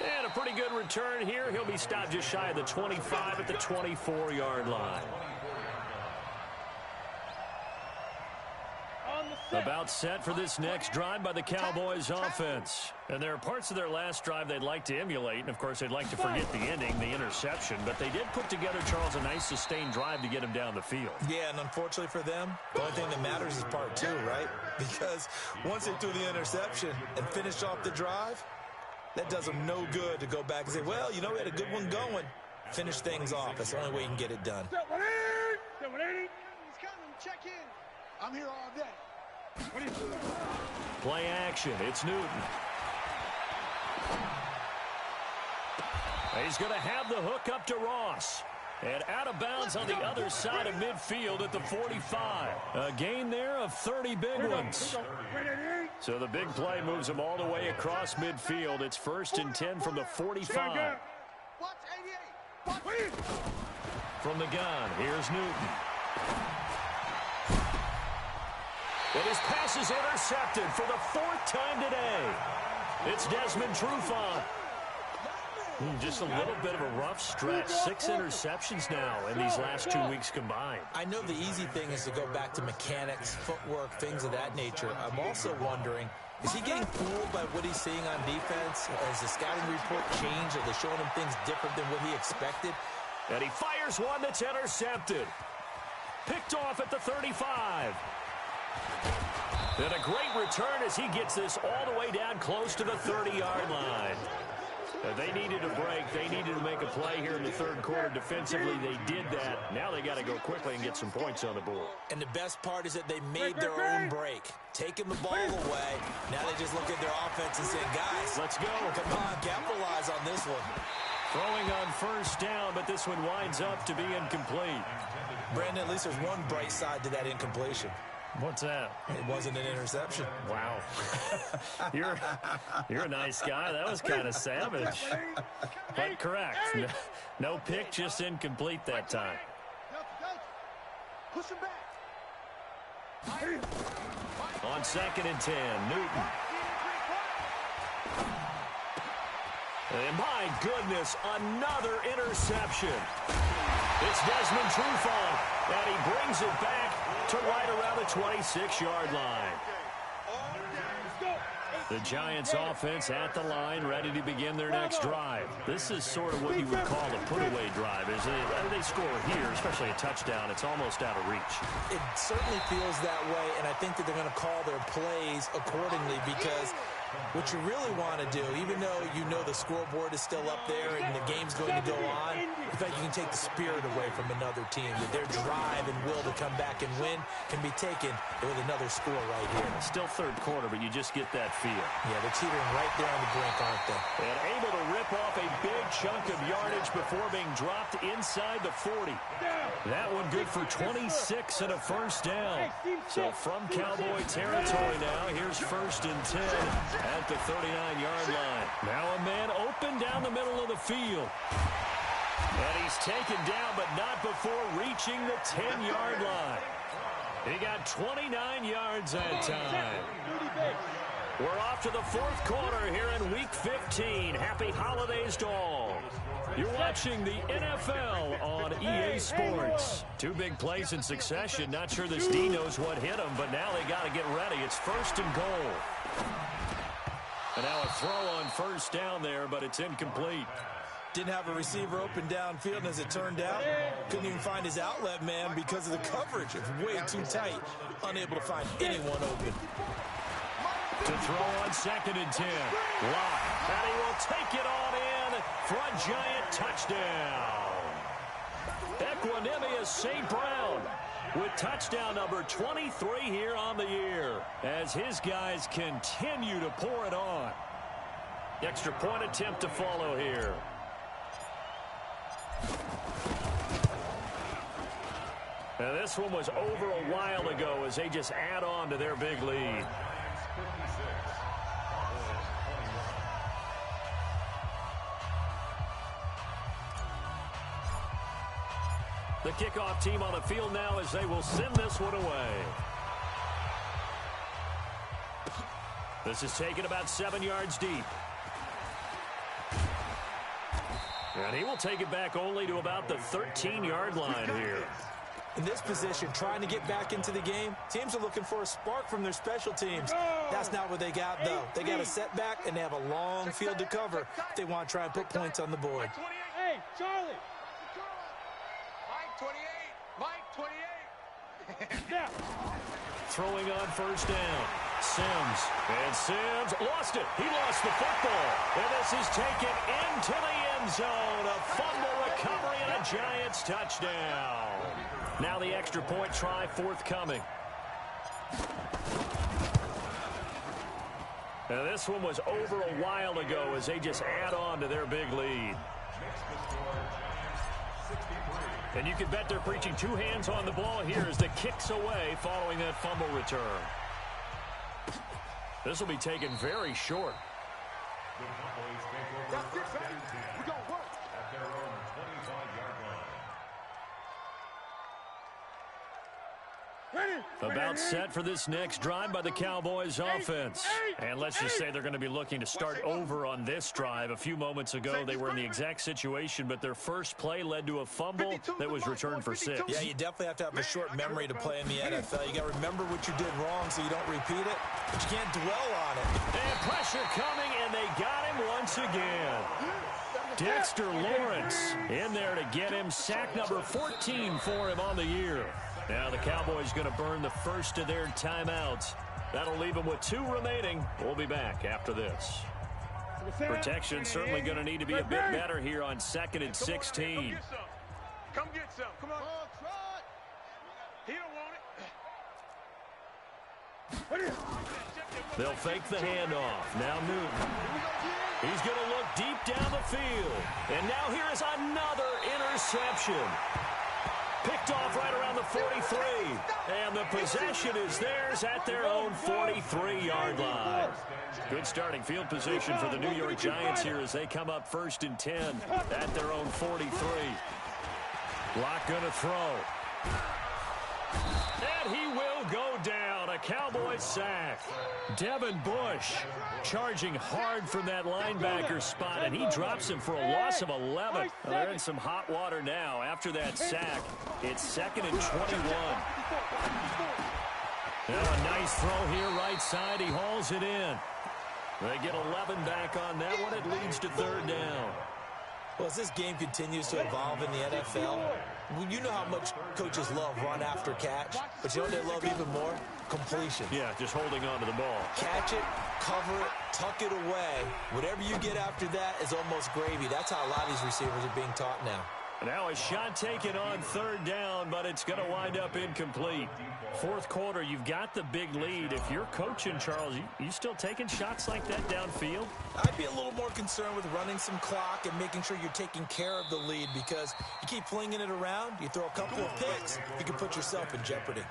And a pretty good return here. He'll be stopped just shy of the 25 at the 24-yard line. About set for this next drive by the Cowboys offense. And there are parts of their last drive they'd like to emulate. And, of course, they'd like to forget the ending, the interception. But they did put together, Charles, a nice sustained drive to get him down the field. Yeah, and unfortunately for them, the only thing that matters is part two, right? Because once they threw the interception and finished off the drive, that does them no good to go back and say, well, you know, we had a good one going. Finish things off. That's the only way you can get it done. He's coming. Check in. I'm here all day. Play action. It's Newton. He's going to have the hook up to Ross. And out of bounds on the other side of midfield at the 45. A gain there of 30 big ones. So the big play moves him all the way across midfield. It's 1st and 10 from the 45. From the gun, here's Newton. But his pass is intercepted for the 4th time today. It's Desmond Trufant. Just a little bit of a rough stretch. 6 interceptions now in these last 2 weeks combined. I know the easy thing is to go back to mechanics, footwork, things of that nature. I'm also wondering, is he getting fooled by what he's seeing on defense? Has the scouting report changed? Are they showing him things different than what he expected? And he fires one that's intercepted. Picked off at the 35. And a great return as he gets this all the way down close to the 30-yard line. They needed a break. They needed to make a play here in the 3rd quarter defensively. They did that. Now they got to go quickly and get some points on the board. And the best part is that they made their own break. Taking the ball away. Now they just look at their offense and say, guys, let's go. Come on, capitalize on this one. Throwing on 1st down, but this one winds up to be incomplete. Brandon, at least there's one bright side to that incompletion. What's that? It wasn't an interception. Wow. You're a nice guy. That was kind of savage. But correct. No pick, just incomplete that time. Push him back. On 2nd and 10, Newton. And my goodness, another interception. It's Desmond Trufant, and he brings it back to right around the 26-yard line. The Giants offense at the line, ready to begin their next drive. This is sort of what you would call a put-away drive. As they score here, especially a touchdown, it's almost out of reach. It certainly feels that way, and I think that they're going to call their plays accordingly because what you really want to do, even though you know the scoreboard is still up there and the game's going to go on, in fact, you can take the spirit away from another team. That their drive and will to come back and win can be taken with another score right here. Still 3rd quarter, but you just get that feel. Yeah, they're teetering right there on the brink, aren't they? And able to rip off a big chunk of yardage before being dropped inside the 40. That one good for 26 and a 1st down. So from Cowboy territory now, here's 1st and 10 at the 39-yard line. Now a man open down the middle of the field. And he's taken down, but not before reaching the 10-yard line. He got 29 yards that time. We're off to the 4th quarter here in Week 15. Happy holidays to all. You're watching the NFL on EA Sports. 2 big plays in succession. Not sure this D knows what hit him, but now they got to get ready. It's 1st and goal. And now a throw on 1st down there, but it's incomplete. Didn't have a receiver open downfield, and as it turned out, couldn't even find his outlet man because of the coverage. It was way too tight. Unable to find anyone open. To throw on 2nd and 10. Lock. And he will take it on in for a Giant touchdown. Equanimous St. Brown with touchdown number 23 here on the year as his guys continue to pour it on. Extra point attempt to follow here. And this one was over a while ago as they just add on to their big lead. The kickoff team on the field now as they will send this one away. This is taken about 7 yards deep. And he will take it back only to about the 13-yard line here. In this position, trying to get back into the game, teams are looking for a spark from their special teams. That's not what they got, though. They got a setback, and they have a long field to cover if they want to try and put points on the board. Hey, Charlie! Mike 28! Mike 28! Throwing on first down. Sims. And Sims lost it. He lost the football. And this is taken into the end zone. A fumble recovery and a Giants touchdown. Now the extra point try forthcoming. And this one was over a while ago as they just add on to their big lead. And you can bet they're preaching two hands on the ball here as the kick's away following that fumble return. This will be taken very short. That's it, baby. We're going to work. At their own 25-yard line. About set for this next drive by the Cowboys offense. And let's just say they're going to be looking to start over on this drive. A few moments ago, they were in the exact situation, but their first play led to a fumble that was returned for 6. Yeah, you definitely have to have a short memory to play in the NFL. You got to remember what you did wrong so you don't repeat it, but you can't dwell on it. And pressure coming, and they got him once again. Dexter Lawrence in there to get him. Sack number 14 for him on the year. Now the Cowboys going to burn the first of their timeouts. That'll leave them with 2 remaining. We'll be back after this. Protection certainly going to need to be a bit better here on 2nd and 16. Come get some. Come on. He don't want it. They'll fake the handoff. Now Newton. He's going to look deep down the field. And now here is another interception. Picked off right around the 43. And the possession is theirs at their own 43-yard line. Good starting field position for the New York Giants here as they come up 1st and 10 at their own 43. Lock going to throw. And he will go down. A Cowboys sack. Devin Bush charging hard from that linebacker spot, and he drops him for a loss of 11. Well, they're in some hot water now. After that sack, it's 2nd and 21. Now a nice throw here right side. He hauls it in. They get 11 back on that one. It leads to 3rd down. Well, as this game continues to evolve in the NFL, you know how much coaches love run after catch, but you know what they love even more? Completion. Yeah, just holding on to the ball. Catch it, cover it, tuck it away. Whatever you get after that is almost gravy. That's how a lot of these receivers are being taught now. Now a shot taken on 3rd down, but it's going to wind up incomplete. 4th quarter, you've got the big lead. If you're coaching, Charles, you still taking shots like that downfield? I'd be a little more concerned with running some clock and making sure you're taking care of the lead, because you keep flinging it around, you throw a couple of picks, you can put yourself in jeopardy.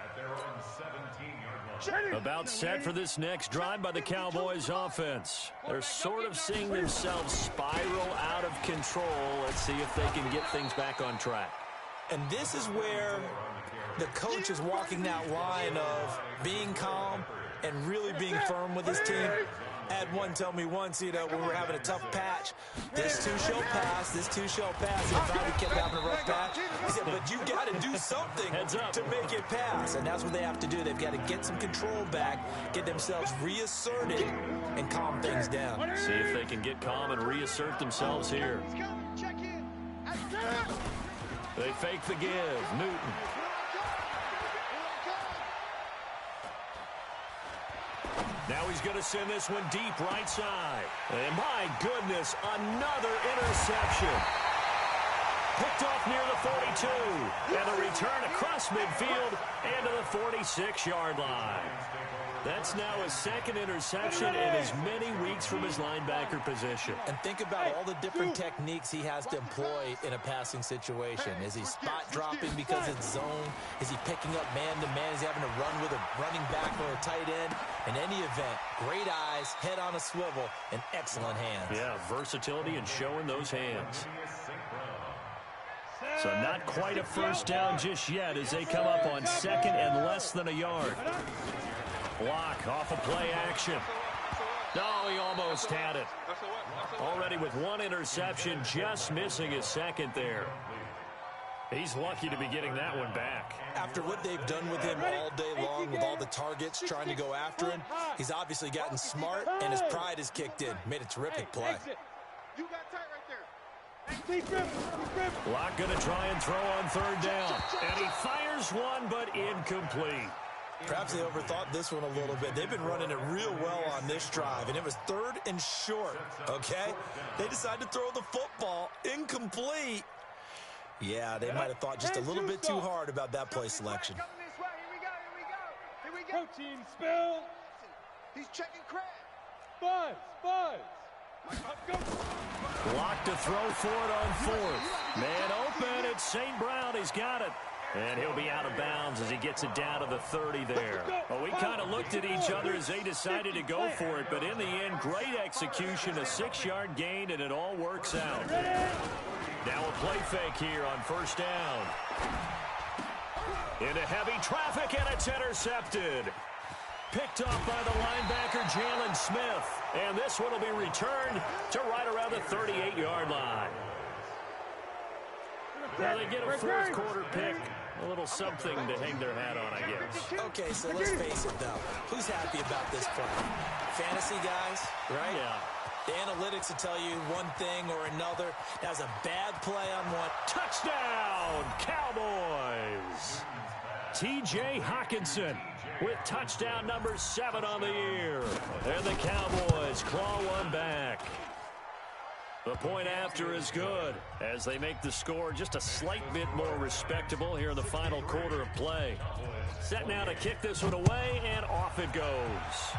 At their own 17-yard line. About set for this next drive by the Cowboys offense. They're sort of seeing themselves spiral out of control. Let's see if they can get things back on track. And this is where the coach is walking that line of being calm and really being firm with his team. I had one tell me once, when we were having a tough patch, this too shall pass, this too shall pass. And if we kept having a rough patch, he said, but you got to do something to make it pass. And that's what they have to do. They've got to get some control back, get themselves reasserted, and calm things down. See if they can get calm and reassert themselves here. They fake the give. Newton. Now he's going to send this one deep right side. And my goodness, another interception. Picked off near the 42. And a return across midfield and to the 46-yard line. That's now his second interception in as many weeks from his linebacker position. And think about all the different techniques he has to employ in a passing situation. Is he spot dropping because it's zone? Is he picking up man-to-man? Is he having to run with a running back or a tight end? In any event, great eyes, head on a swivel, and excellent hands. Yeah, versatility and showing those hands. So not quite a first down just yet as they come up on second and less than a yard. Block off of play action. No, he almost had it. Already with one interception, just missing his second there. He's lucky to be getting that one back. After what they've done with him all day long, with all the targets trying to go after him, he's obviously gotten smart, and his pride has kicked in. Made a terrific play. You got tight right there. Locke going to try and throw on third down. And he fires one, but incomplete. Perhaps they overthought this one a little bit. They've been running it real well on this drive, and it was third and short, okay? They decided to throw the football incomplete. Yeah, they might have thought just a little bit too hard about that play selection. Here we go. Protein spill. He's checking crab. Buzz. Locke to throw for it on fourth. Man open, it's St. Brown. He's got it. And he'll be out of bounds as he gets it down to the 30 there. Well, we kind of looked at each other as they decided to go for it, but in the end, great execution, a 6-yard gain, and it all works out. Now a play fake here on first down. Into heavy traffic, and it's intercepted. Picked off by the linebacker, Jalen Smith. And this one will be returned to right around the 38-yard line. Well, they get a fourth quarter pick. A little something to hang their hat on, I guess. Okay, so let's face it, though. Who's happy about this play? Fantasy guys, right? Yeah. The analytics will tell you one thing or another. That was a bad play on one. Touchdown, Cowboys! T.J. Hockenson with touchdown number 7 on the year. And the Cowboys claw one back. The point after is good as they make the score just a slight bit more respectable here in the final quarter of play. Set now to kick this one away, and off it goes.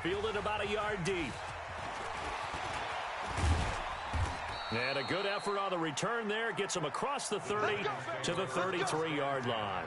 Fielded about a yard deep. And a good effort on the return there. Gets him across the 30 to the 33-yard line.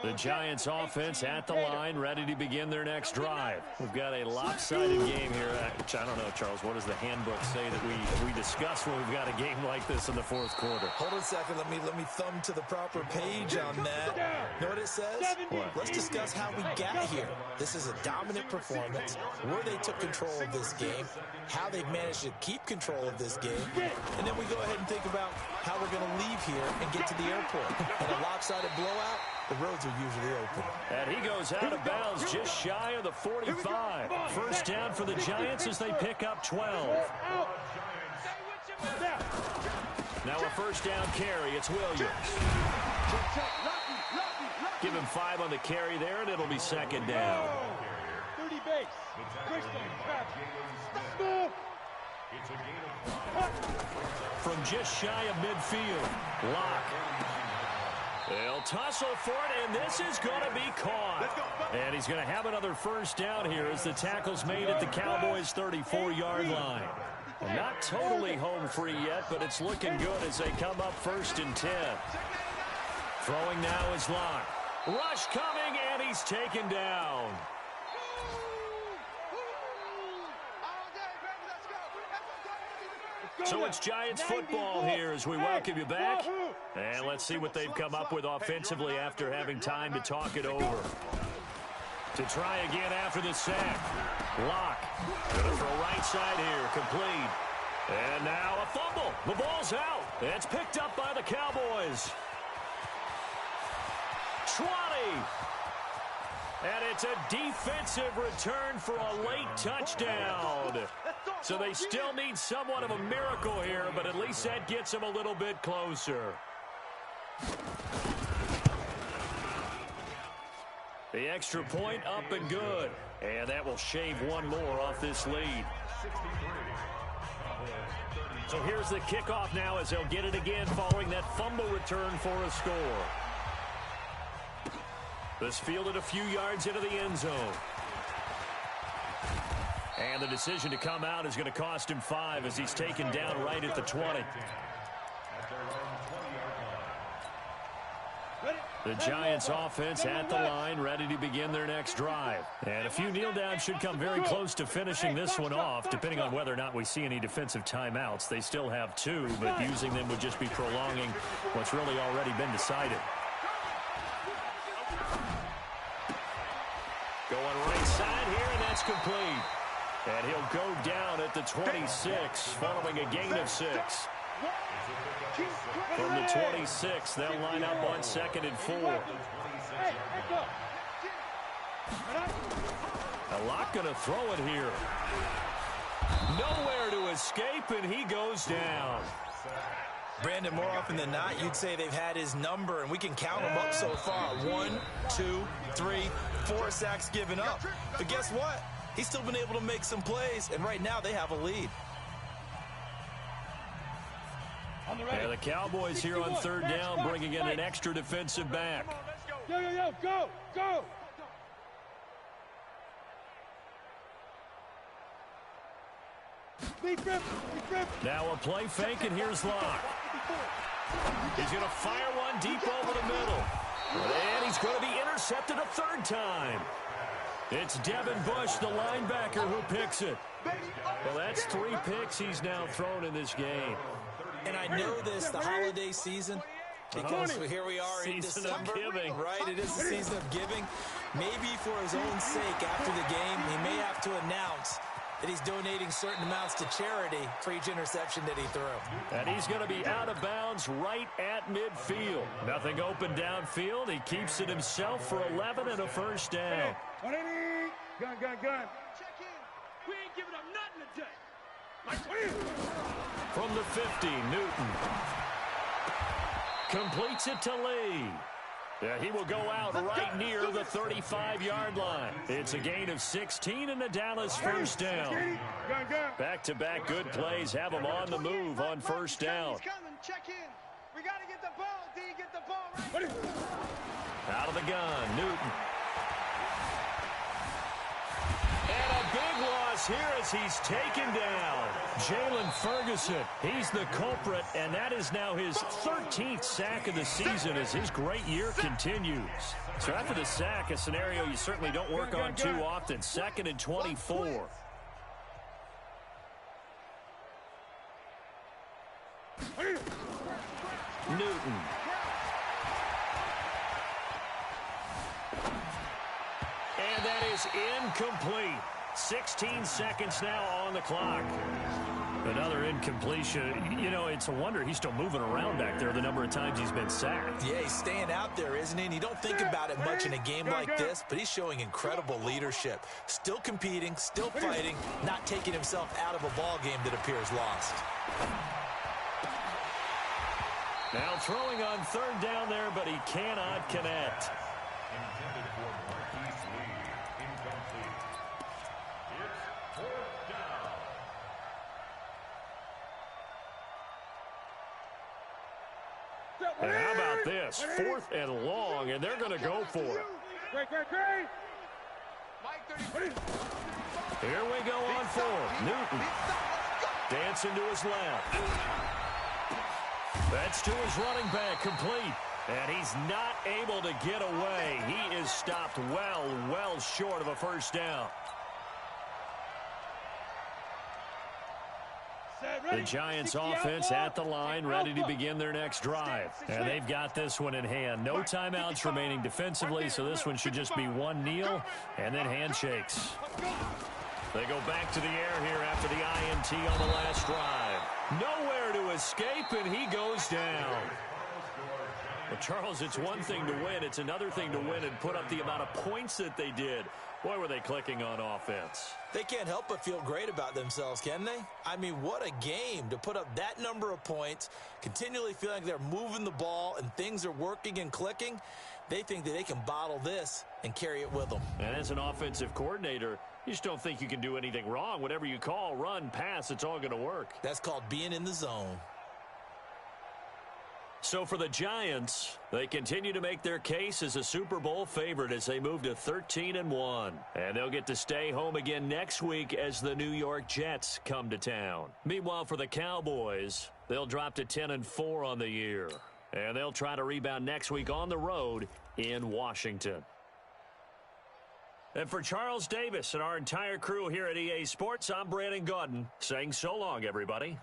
The Giants offense at the line, ready to begin their next drive. We've got a lopsided game here, which I don't know, Charles, what does the handbook say that we discuss when we've got a game like this in the fourth quarter? Hold on a second. Let me thumb to the proper page on that. Know what it says? What? Let's discuss how we got here. This is a dominant performance, where they took control of this game, how they've managed to keep control of this game, and then we go ahead and think about how we're going to leave here and get to the airport. In a lopsided blowout, the roads are usually open. And he goes out of bounds just shy of the 45. First down for the Giants as they pick up 12. Now a first down carry. It's Williams. Give him 5 on the carry there, and it'll be second down. 30 base. From just shy of midfield, Locke. They'll tussle for it, and this is going to be caught. And he's going to have another first down here as the tackle's made at the Cowboys' 34-yard line. Well, not totally home free yet, but it's looking good as they come up first and 10. Throwing now is Locke. Rush coming, and he's taken down. So it's Giants football here as we welcome you back. And let's see what they've come up with offensively after having time to talk it over. To try again after the sack. Locke going to throw right side here, complete. And now a fumble. The ball's out. It's picked up by the Cowboys. 20. And it's a defensive return for a late touchdown. So they still need somewhat of a miracle here, but at least that gets them a little bit closer. The extra point up and good. And that will shave one more off this lead. So here's the kickoff now as they'll get it again following that fumble return for a score. This fielded a few yards into the end zone. And the decision to come out is going to cost him 5 as he's taken down right at the 20. The Giants offense at the line, ready to begin their next drive. And a few kneel downs should come very close to finishing this one off, depending on whether or not we see any defensive timeouts. They still have 2, but using them would just be prolonging what's really already been decided. Going right side here, and that's complete. And he'll go down at the 26, following a gain of 6. From the 26, they'll line up on 2nd and 4. A lot going to throw it here. Nowhere to escape, and he goes down. Brandon, more often than not, you'd say they've had his number, and we can count them up so far. 1, 2, 3, 4 sacks given up. But guess what? He's still been able to make some plays, and right now they have a lead. And the Cowboys here on 3rd down, bringing in an extra defensive back. Go! Now a play fake, and here's Locke. He's going to fire one deep over the middle. And he's going to be intercepted a 3rd time. It's Devin Bush, the linebacker, who picks it. Well, that's 3 picks he's now thrown in this game. And I know this, the holiday season, because here we are in December. Giving. Right, it is the season of giving. Maybe for his own sake after the game, he may have to announce that he's donating certain amounts to charity for each interception that he threw. And he's going to be out of bounds right at midfield. Nothing open downfield. He keeps it himself for 11 and a 1st down. Gun. Check in. We ain't giving up nothing today. From the 50, Newton completes it to Lee. He will go out right near the 35-yard line. It's a gain of 16 and a Dallas 1st down. Back-to-back good plays have him on the move on 1st down. Check in. We got to get the ball, D. Get the ball right. Out of the gun, Newton. And a big loss here as he's taken down. Jalen Ferguson, he's the culprit, and that is now his 13th sack of the season as his great year continues. So after the sack, a scenario you certainly don't work on too often. 2nd and 24. Newton. And that is incomplete. 16 seconds now on the clock. Another incompletion. You know, it's a wonder he's still moving around back there the number of times he's been sacked. Yeah, he's staying out there, isn't he? And you don't think about it much in a game like this, but he's showing incredible leadership. Still competing, still fighting, not taking himself out of a ball game that appears lost. Now throwing on 3rd down there, but he cannot connect. Intended for Marquise Lee. Incomplete. It's 4th down. And how about this? 4th and long, and they're going to go for it. Here we go on 4th. Newton dancing to his left. That's to his running back, complete. And he's not able to get away. He is stopped well short of a 1st down. The Giants offense at the line, ready to begin their next drive. And they've got this one in hand. No timeouts remaining defensively, so this one should just be one kneel and then handshakes. They go back to the air here after the INT on the last drive. Nowhere to escape, and he goes down. Well, Charles, it's one thing to win. It's another thing to win and put up the amount of points that they did. Boy, were they clicking on offense. They can't help but feel great about themselves, can they? I mean, what a game to put up that number of points, continually feeling like they're moving the ball and things are working and clicking. They think that they can bottle this and carry it with them. And as an offensive coordinator, you just don't think you can do anything wrong. Whatever you call, run, pass, it's all going to work. That's called being in the zone. So for the Giants, they continue to make their case as a Super Bowl favorite as they move to 13-1. And they'll get to stay home again next week as the New York Jets come to town. Meanwhile, for the Cowboys, they'll drop to 10-4 on the year. And they'll try to rebound next week on the road in Washington. And for Charles Davis and our entire crew here at EA Sports, I'm Brandon Gaudin saying so long, everybody.